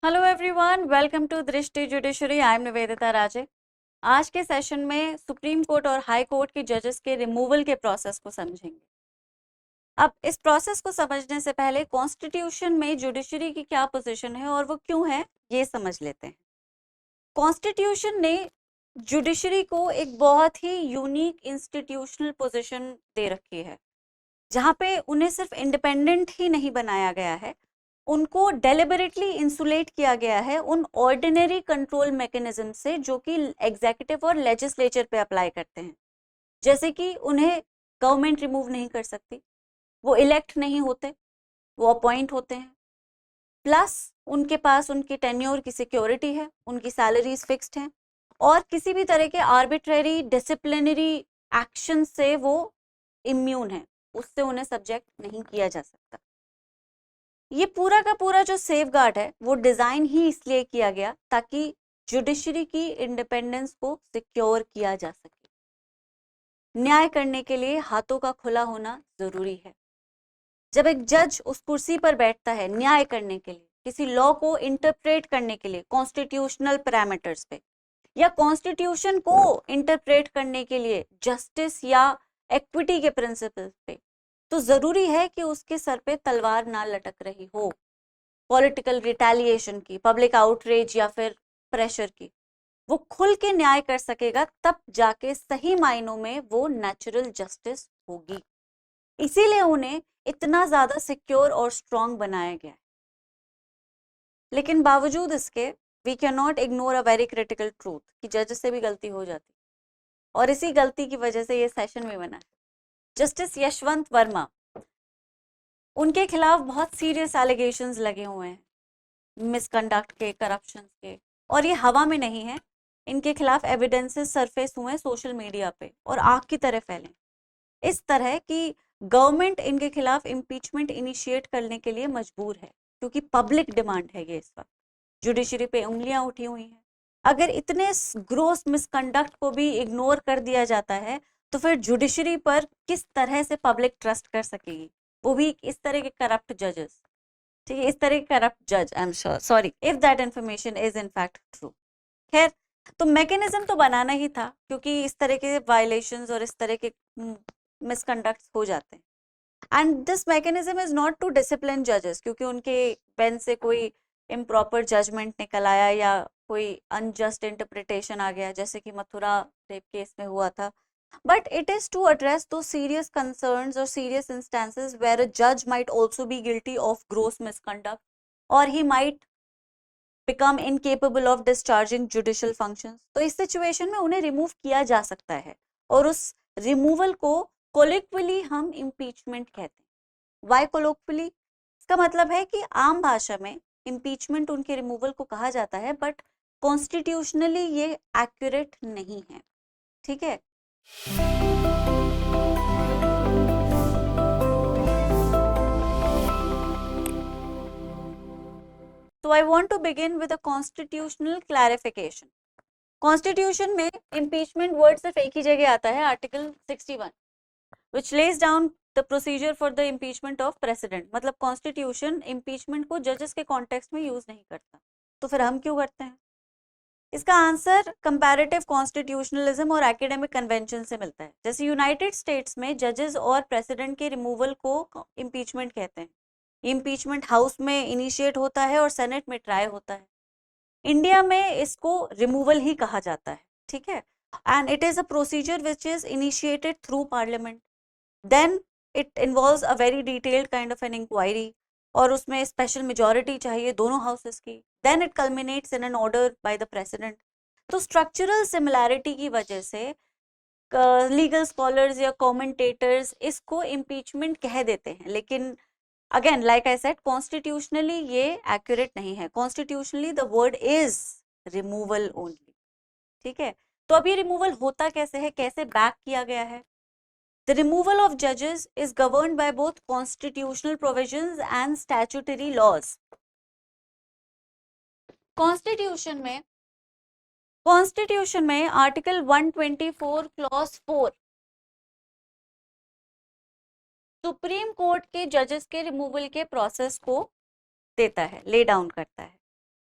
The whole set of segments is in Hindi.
हेलो एवरीवन, वेलकम टू दृष्टि जुडिशरी। आई एम निवेदिता राजे। आज के सेशन में सुप्रीम कोर्ट और हाई कोर्ट के जजेस के रिमूवल के प्रोसेस को समझेंगे। अब इस प्रोसेस को समझने से पहले कॉन्स्टिट्यूशन में जुडिशरी की क्या पोजीशन है और वो क्यों है, ये समझ लेते हैं। कॉन्स्टिट्यूशन ने जुडिशरी को एक बहुत ही यूनिक इंस्टीट्यूशनल पोजीशन दे रखी है, जहाँ पे उन्हें सिर्फ इंडिपेंडेंट ही नहीं बनाया गया है, उनको डेलिबरेटली इंसुलेट किया गया है उन ऑर्डिनरी कंट्रोल मैकेनिज्म से जो कि एग्जीक्यूटिव और लेजिस्लेचर पे अप्लाई करते हैं। जैसे कि उन्हें गवर्नमेंट रिमूव नहीं कर सकती, वो इलेक्ट नहीं होते, वो अपॉइंट होते हैं, प्लस उनके पास उनकी टेन्योर की सिक्योरिटी है, उनकी सैलरीज फिक्स्ड हैं और किसी भी तरह के आर्बिट्रेरी डिसिप्लिनरी एक्शन से वो इम्यून है, उससे उन्हें सब्जेक्ट नहीं किया जा सकता। ये पूरा का पूरा जो सेफगार्ड है वो डिजाइन ही इसलिए किया गया ताकि जुडिशरी की इंडिपेंडेंस को सिक्योर किया जा सके। न्याय करने के लिए हाथों का खुला होना जरूरी है। जब एक जज उस कुर्सी पर बैठता है न्याय करने के लिए, किसी लॉ को इंटरप्रेट करने के लिए कॉन्स्टिट्यूशनल पैरामीटर्स पे, या कॉन्स्टिट्यूशन को इंटरप्रेट करने के लिए जस्टिस या इक्विटी के प्रिंसिपल पे, तो जरूरी है कि उसके सर पे तलवार ना लटक रही हो पॉलिटिकल रिटेलिएशन की, पब्लिक आउटरीच या फिर प्रेशर की। वो खुल के न्याय कर सकेगा, तब जाके सही मायनों में वो नेचुरल जस्टिस होगी। इसीलिए उन्हें इतना ज्यादा सिक्योर और स्ट्रांग बनाया गया है। लेकिन बावजूद इसके we can not ignore a very critical truth कि जज से भी गलती हो जाती, और इसी गलती की वजह से ये सेशन में बना है। जस्टिस यशवंत वर्मा, उनके खिलाफ बहुत सीरियस एलिगेशंस लगे हुए हैं मिसकंडक्ट के, करप्शन के, और ये हवा में नहीं है। इनके खिलाफ एविडेंसेस सरफेस हुए सोशल मीडिया पे और आग की तरह फैले, इस तरह कि गवर्नमेंट इनके खिलाफ इम्पीचमेंट इनिशिएट करने के लिए मजबूर है, क्योंकि पब्लिक डिमांड है ये। इस वक्त जुडिशरी पे उंगलियां उठी हुई हैं। अगर इतने ग्रोस मिसकंडक्ट को भी इग्नोर कर दिया जाता है तो फिर जुडिशरी पर किस तरह से पब्लिक ट्रस्ट कर सकेगी, वो भी इस तरह के करप्ट जजेस। ठीक है, इस तरह के करप्ट जज, I am sure, sorry if that information is in fact true. खैर, तो मैकेनिज्म तो बनाना ही था, क्योंकि इस तरह के वायलेशंस और इस तरह के मिसकंडक्ट्स हो जाते हैं। And this mechanism is not to discipline जजेस, क्योंकि उनके बेंच से कोई इम्प्रॉपर जजमेंट निकल आया या कोई अनजस्ट इंटरप्रिटेशन आ गया, जैसे कि मथुरा रेप केस में हुआ था, but it is to address those serious concerns or serious instances where a judge might also be guilty of gross misconduct, or he might become incapable of discharging judicial functions। तो इस सिचुएशन में उन्हें रिमूव किया जा सकता है, और उस रिमूवल को कोलिक्वली हम इम्पीचमेंट कहते हैं। वाई कोलिक्वली? इसका मतलब है कि आम भाषा में इम्पीचमेंट उनके रिमूवल को कहा जाता है, बट कॉन्स्टिट्यूशनली ये एक्यूरेट नहीं है। ठीक है, तो I want to begin with a constitutional clarification. Constitution में इम्पीचमेंट वर्ड सिर्फ एक ही जगह आता है, article 61, which lays down the procedure for the impeachment of president. मतलब कॉन्स्टिट्यूशन इम्पीचमेंट को जजेस के कॉन्टेक्स्ट में यूज नहीं करता, तो फिर हम क्यों करते हैं? इसका आंसर कंपैरेटिव कॉन्स्टिट्यूशनलिज्म और एकेडमिक कन्वेंशन से मिलता है। जैसे यूनाइटेड स्टेट्स में जजेस और प्रेसिडेंट के रिमूवल को इम्पीचमेंट कहते हैं। इम्पीचमेंट हाउस में इनिशिएट होता है और सेनेट में ट्राई होता है। इंडिया में इसको रिमूवल ही कहा जाता है। ठीक है, and it is a procedure which is initiated through parliament, then it involves a very detailed kind of an inquiry, और उसमें स्पेशल मेजॉरिटी चाहिए दोनों हाउसेस की, then it culminates in an order by the president. तो स्ट्रक्चरल सिमिलैरिटी की वजह से लीगल स्कॉलर्स या कमेंटेटर्स इसको इम्पीचमेंट कह देते हैं, लेकिन again like I said, constitutionally ये एक्यूरेट नहीं है। Constitutionally the word is removal only. ठीक है, तो अब ये रिमूवल होता कैसे है, कैसे बैक किया गया है? द रिमूवल ऑफ जजेस is governed by both constitutional provisions and statutory laws. Constitution में आर्टिकल 124 क्लॉज 4 सुप्रीम कोर्ट के जजेस के रिमूवल के प्रोसेस को देता है, ले डाउन करता है।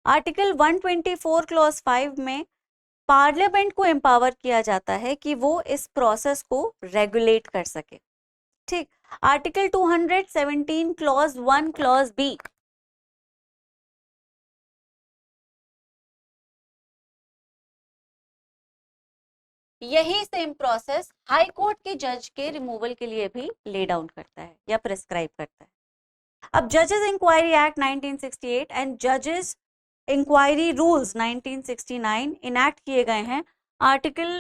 आर्टिकल 124 क्लॉज 5 में पार्लियामेंट को एम्पावर किया जाता है कि वो इस प्रोसेस को रेगुलेट कर सके। ठीक। आर्टिकल 217 क्लॉज 1 क्लॉज बी, यही सेम प्रोसेस हाई कोर्ट के जज के रिमूवल के लिए भी ले डाउन करता है या प्रिस्क्राइब करता है। अब जजेस इंक्वायरी एक्ट 1968 एंड जजेस इंक्वायरी रूल्स 1969 इनैक्ट किए गए हैं आर्टिकल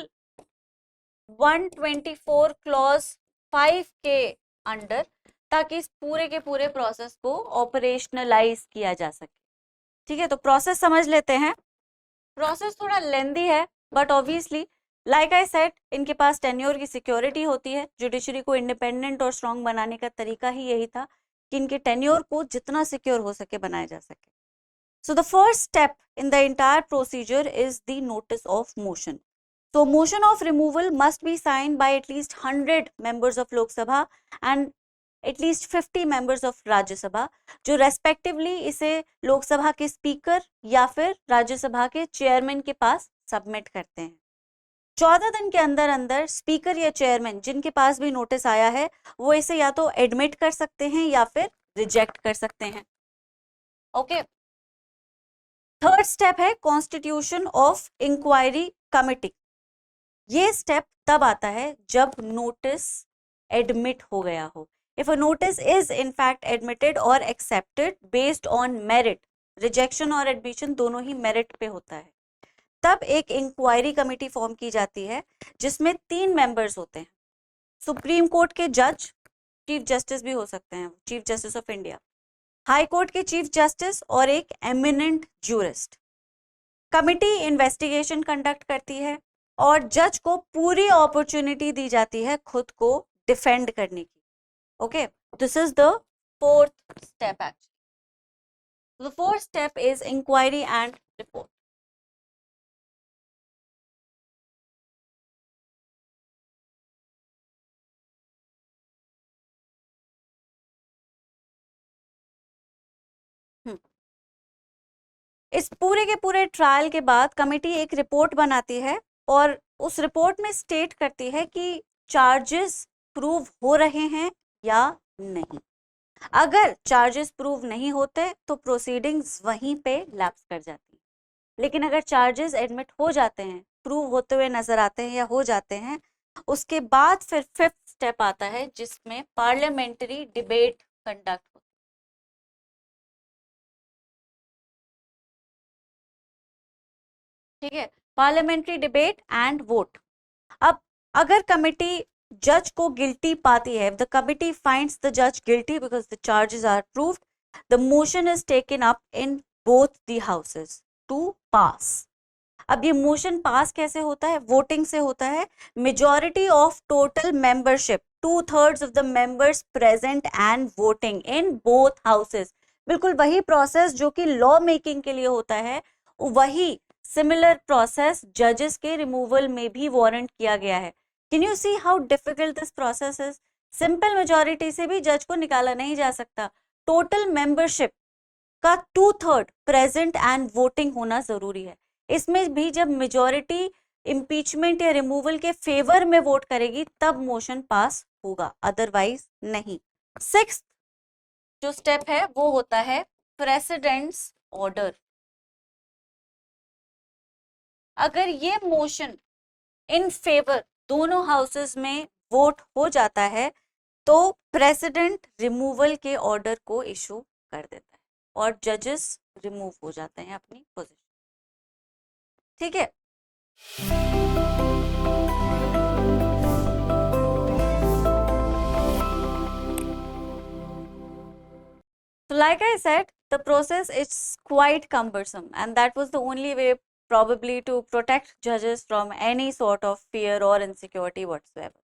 124 क्लॉज 5 के अंडर, ताकि इस पूरे के पूरे प्रोसेस को ऑपरेशनलाइज किया जा सके। ठीक है, तो प्रोसेस समझ लेते हैं। प्रोसेस थोड़ा लेंदी है, but obviously like I said, इनके पास टेन्योर की सिक्योरिटी होती है। जुडिशरी को इंडिपेंडेंट और स्ट्रांग बनाने का तरीका ही यही था कि इनके टेन्योर को जितना सिक्योर हो सके बनाया जा सके। So the first step in the entire procedure is the notice of motion. So motion of removal must be signed by at least 100 members of Lok Sabha and at least 50 members of Rajya Sabha, जो respectively इसे लोक सभा के स्पीकर या फिर राज्य सभा के चेयरमैन के पास सबमिट करते हैं। 14 दिन के अंदर अंदर स्पीकर या चेयरमैन जिनके पास भी नोटिस आया है वो इसे या तो एडमिट कर सकते हैं या फिर रिजेक्ट कर सकते हैं। ओके। थर्ड स्टेप है कॉन्स्टिट्यूशन ऑफ इंक्वायरी कमिटी। ये स्टेप तब आता है जब नोटिस एडमिट हो गया हो। If a notice is in fact admitted और accepted based on merit, rejection और एडमिशन दोनों ही मेरिट पे होता है, तब एक इंक्वायरी कमिटी फॉर्म की जाती है जिसमें 3 मेंबर्स होते हैं। सुप्रीम कोर्ट के जज, चीफ जस्टिस भी हो सकते हैं, chief justice of India, high court के चीफ जस्टिस और एक eminent jurist. Committee investigation conduct करती है और जज को पूरी अपॉर्चुनिटी दी जाती है खुद को डिफेंड करने की। Okay, this is the fourth step actually. The fourth step is inquiry and report. इस पूरे के पूरे ट्रायल के बाद कमेटी एक रिपोर्ट बनाती है और उस रिपोर्ट में स्टेट करती है कि चार्जेस प्रूव हो रहे हैं या नहीं। अगर चार्जेस प्रूव नहीं होते तो प्रोसीडिंग्स वहीं पे लैप्स कर जाती है, लेकिन अगर चार्जेस एडमिट हो जाते हैं, प्रूव होते हुए नजर आते हैं या हो जाते हैं, उसके बाद फिर फिफ्थ स्टेप आता है जिसमें पार्लियामेंट्री डिबेट कंडक्ट होती है। ठीक है, पार्लियामेंट्री डिबेट एंड वोट। अब अगर कमिटी जज को गिल्टी पाती है, द कमिटी फाइंड्स द जज guilty because the charges are proved, the motion is taken up in both the houses to pass. अब ये मोशन पास कैसे होता है? वोटिंग से होता है। Majority of total membership, 2/3 of the members present and voting in both houses. बिल्कुल वही प्रोसेस जो कि लॉ मेकिंग के लिए होता है, वही सिमिलर प्रोसेस जजेस के रिमूवल में भी वारंट किया गया है। Can you see how difficult this process is? Simple majority से भी जज को निकाला नहीं जा सकता। टोटल मेंबरशिप का 2/3 प्रेजेंट एंड वोटिंग होना जरूरी है। इसमें भी जब मेजॉरिटी इम्पीचमेंट या रिमूवल के फेवर में वोट करेगी तब मोशन पास होगा, अदरवाइज नहीं। सिक्स्थ जो स्टेप है वो होता है प्रेसिडेंट्स ऑर्डर। अगर ये मोशन इन फेवर दोनों हाउसेस में वोट हो जाता है तो प्रेसिडेंट रिमूवल के ऑर्डर को इशू कर देता है और जजेस रिमूव हो जाते हैं अपनी पोजीशन। ठीक है, so like I said, the process is quite cumbersome and that was the only way probably to protect judges from any sort of fear or insecurity whatsoever.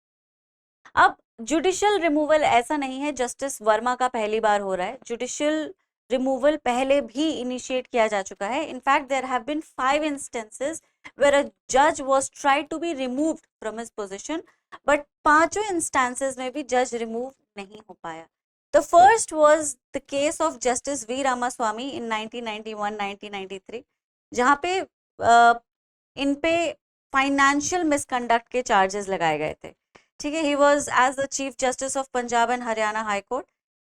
अब जुडिशियल रिमूवल ऐसा नहीं है जस्टिस वर्मा का पहली बार हो रहा है। जुडिशियल रिमूवल पहले भी इनिशिएट किया जा चुका है। In fact there have been 5 instances where a जज was tried to be removed from his position, but 5 instances में भी जज रिमूव नहीं हो पाया। The first was the case of justice V Ramaswamy in 1991-1993, जहाँ पे इन पे फाइनेंशियल मिसकंडक्ट के चार्जेस लगाए गए थे। ठीक है, he was as the chief justice of Punjab and Haryana high court.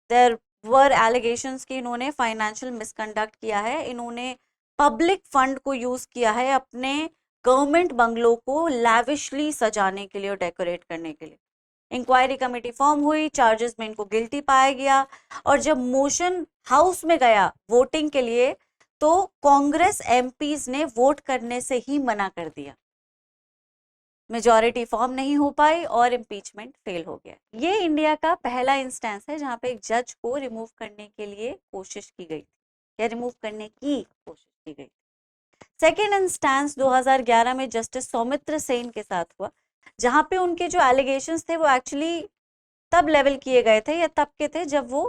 There were allegations कि इन्होंने फाइनेंशियल मिसकंडक्ट किया है, इन्होंने पब्लिक फंड को यूज किया है अपने गवर्नमेंट बंगलों को लैविशली सजाने के लिए और डेकोरेट करने के लिए। इंक्वायरी कमेटी फॉर्म हुई, चार्जेस में इनको गिल्टी पाया गया, और जब मोशन हाउस में गया वोटिंग के लिए तो कांग्रेस एमपीज ने वोट करने से ही मना कर दिया, मेजॉरिटी फॉर्म नहीं हो पाई और इम्पीचमेंट फेल हो गया। ये इंडिया का पहला इंस्टेंस है जहां पे एक जज को रिमूव करने के लिए कोशिश की गई थी, या रिमूव करने की कोशिश की गई। सेकेंड इंस्टेंस 2011 में जस्टिस सौमित्र सेन के साथ हुआ, जहां पे उनके जो एलिगेशंस थे वो एक्चुअली तब लेवल किए गए थे या तब के थे जब वो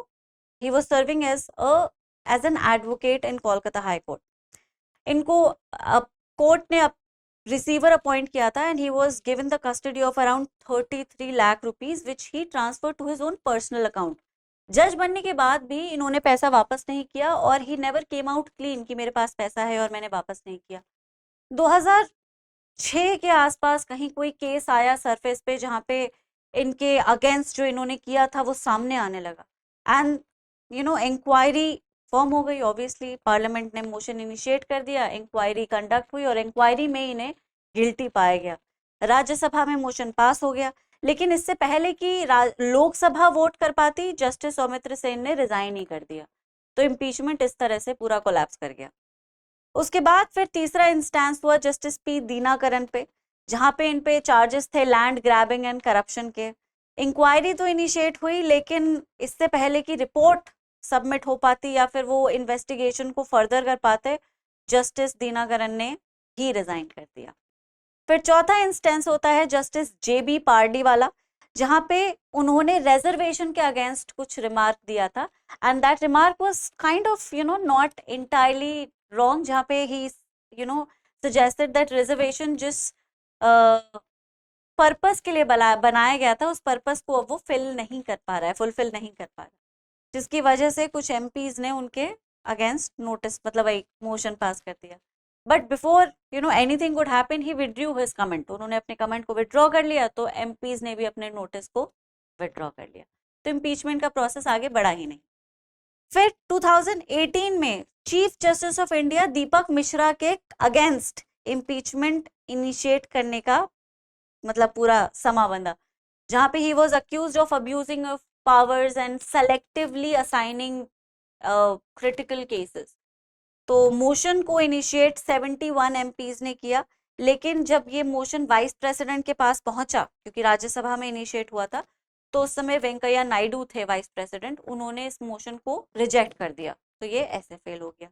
he was serving as an advocate in Kolkata high court. इनको कोर्ट ने रिसीवर अपॉइंट किया था and he was given the custody of around 33 lakh rupees which he transfer to his own personal account. जज बनने के बाद भी इन्होंने पैसा वापस नहीं किया और he never came out clean कि मेरे पास पैसा है और मैंने वापस नहीं किया। 2006 के आसपास कहीं कोई केस आया सरफेस पे जहाँ पे इनके अगेंस्ट जो इन्होंने किया था वो सामने आने लगा एंड इंक्वायरी फॉर्म हो गई। ऑब्वियसली पार्लियामेंट ने मोशन इनिशिएट कर दिया, इंक्वायरी कंडक्ट हुई और इंक्वायरी में इन्हें गिल्टी पाया गया। राज्यसभा में मोशन पास हो गया, लेकिन इससे पहले कि लोकसभा वोट कर पाती जस्टिस सौमित्र सेन ने रिजाइन ही कर दिया, तो इम्पीचमेंट इस तरह से पूरा कोलैप्स कर गया। उसके बाद फिर तीसरा इंस्टेंस हुआ जस्टिस पी दीनाकरन पे, जहां पे इन पे चार्जेस थे लैंड ग्रैबिंग एंड करप्शन के। इंक्वायरी तो इनिशिएट हुई, लेकिन इससे पहले की रिपोर्ट सबमिट हो पाती या फिर वो इन्वेस्टिगेशन को फर्दर कर पाते, जस्टिस दीनाकरन ने ही रिजाइन कर दिया। फिर चौथा इंस्टेंस होता है जस्टिस जेबी पारडीवाला, जहां पे उन्होंने रिजर्वेशन के अगेंस्ट कुछ रिमार्क दिया था and that remark was kind of not entirely wrong, जहां पे ही सजेस्टेड दैट रिजर्वेशन जिस पर्पस के लिए बनाया गया था उस पर्पस को अब वो फुलफिल नहीं कर पा रहा है, जिसकी वजह से कुछ एमपीज ने उनके अगेंस्ट नोटिस मतलब एक मोशन पास कर दिया। But before anything would happen he withdrew his comment, उन्होंने अपने कमेंट को विड्रॉ कर लिया, तो एमपीज ने भी अपने नोटिस को विड्रॉ कर लिया, तो इम्पीचमेंट का प्रोसेस आगे बढ़ा ही नहीं। फिर 2018 में चीफ जस्टिस ऑफ इंडिया दीपक मिश्रा के अगेंस्ट इम्पीचमेंट इनिशिएट करने का मतलब पूरा समा बंधा, जहां पे he was accused of abusing of powers and selectively assigning critical cases। तो मोशन को इनिशिएट 71 एमपीज ने किया, लेकिन जब ये मोशन वाइस प्रेसिडेंट के पास पहुंचा, क्योंकि राज्यसभा में इनिशिएट हुआ था, तो उस समय वेंकैया नायडू थे वाइस प्रेसिडेंट, उन्होंने इस मोशन को रिजेक्ट कर दिया, तो ये ऐसे फेल हो गया।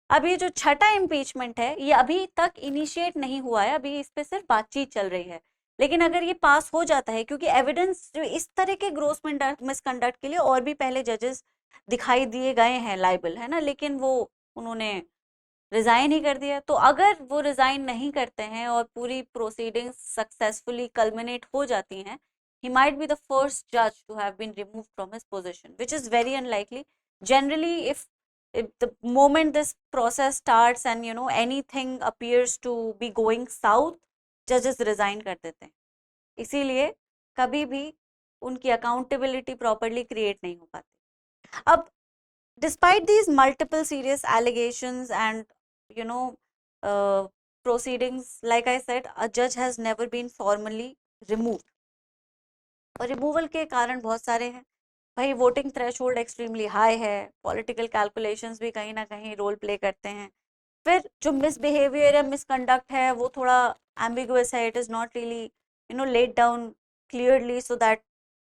अब ये जो छठा इम्पीचमेंट है ये अभी तक इनिशिएट नहीं हुआ है, अभी इस पे सिर्फ बातचीत चल रही है, लेकिन अगर ये पास हो जाता है, क्योंकि एविडेंस जो इस तरह के ग्रोस मिसकंडक्ट के लिए और भी पहले जजेस दिखाई दिए गए हैं लाइबल, है ना, लेकिन वो उन्होंने रिजाइन ही कर दिया। तो अगर वो रिजाइन नहीं करते हैं और पूरी प्रोसीडिंग्स सक्सेसफुली कल्मिनेट हो जाती हैं, he might be the first judge to have been removed from his position, which is very unlikely. Generally, if the moment this process starts and anything appears to be going south, जजेस रिजाइन कर देते हैं, इसीलिए कभी भी उनकी अकाउंटेबिलिटी प्रॉपरली क्रिएट नहीं हो पाती। अब despite these multiple serious allegations and proceedings, like I said, a judge has never been formally removed, और रिमूवल के कारण बहुत सारे हैं भाई। वोटिंग थ्रेशोल्ड एक्सट्रीमली हाई है, पॉलिटिकल कैलकुलेशंस भी कहीं ना कहीं रोल प्ले करते हैं, फिर जो मिसबिहेवियर या मिसकंडक्ट है वो थोड़ा एम्बिगुअस है, it is not really laid down clearly so that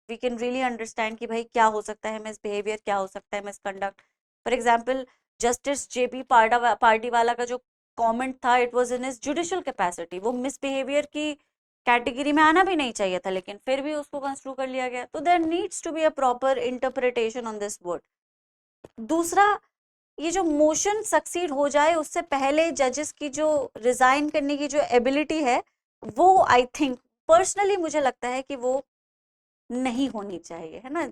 we can really understand कि भाई क्या हो सकता है मिसबिहेवियर, क्या हो सकता है misconduct. For example justice JP Pardiwala का जो कमेंट था, it was in his judicial capacity, वो मिसबिहेवियर की कैटेगरी में आना भी नहीं चाहिए था, लेकिन फिर भी उसको कंस्ट्रू कर लिया गया, तो there needs to be a proper interpretation on this word. दूसरा, ये जो मोशन सक्सीड हो जाए उससे पहले जजेस की जो रिजाइन करने की जो एबिलिटी है वो आई थिंक पर्सनली मुझे लगता है कि वो नहीं होनी चाहिए, है ना।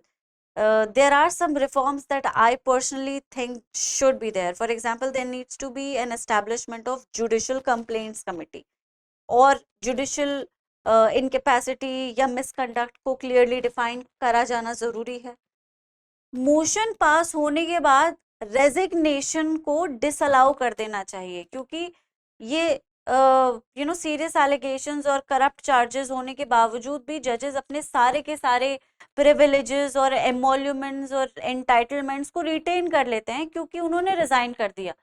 there are some reforms that I personally think should be there. For example, there needs to be an establishment of judicial complaints committee, और जुडिशियल इनकेपेसिटी या मिसकंडक्ट को क्लियरली डिफाइन करा जाना जरूरी है. मोशन पास होने के बाद रेजिग्नेशन को डिसअलाउ कर देना चाहिए, क्योंकि ये सीरियस एलिगेशंस और करप्ट चार्जेस होने के बावजूद भी जजेस अपने सारे के सारे प्रिविलेजेस और एमोल्यूमेंट्स और एंटाइटलमेंट्स को रिटेन कर लेते हैं क्योंकि उन्होंने रिजाइन कर दिया.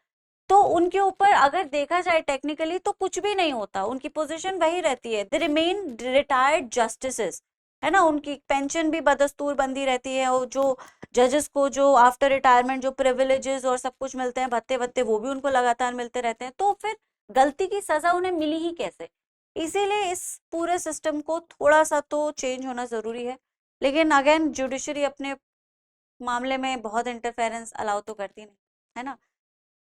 तो उनके ऊपर अगर देखा जाए टेक्निकली तो कुछ भी नहीं होता, उनकी पोजीशन वही रहती है. दे रिमेन रिटायर्ड जस्टिसेस, है ना. उनकी पेंशन भी बदस्तूर बंदी रहती है, और जो जजेस को जो आफ्टर रिटायरमेंट जो प्रिविलेजेस और सब कुछ मिलते हैं, भत्ते भत्ते, वो भी उनको लगातार मिलते रहते हैं. तो फिर गलती की सजा उन्हें मिली ही कैसे. इसीलिए इस पूरे सिस्टम को थोड़ा सा तो चेंज होना जरूरी है. लेकिन अगेन जुडिशरी अपने मामले में बहुत इंटरफेरेंस अलाउ तो करती नहीं, है ना.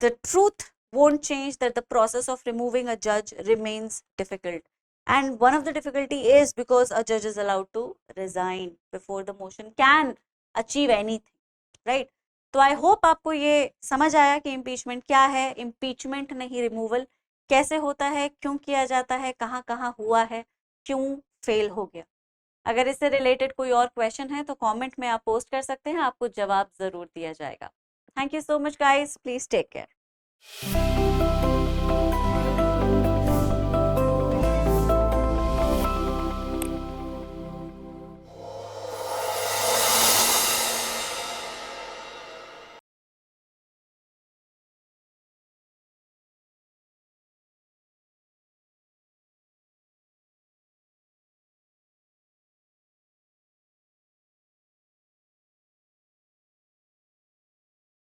The truth won't change that the process of removing a judge remains difficult, and one of the difficulty is because a judge is allowed to resign before the motion can achieve anything, right? तो आई होप आपको ये समझ आया कि इम्पीचमेंट क्या है. इम्पीचमेंट नहीं, रिमूवल कैसे होता है, क्यों किया जाता है, कहाँ कहाँ हुआ है, क्यों फेल हो गया. अगर इससे रिलेटेड कोई और क्वेश्चन है तो कमेंट में आप पोस्ट कर सकते हैं, आपको जवाब जरूर दिया जाएगा. Thank you so much, guys. Please take care.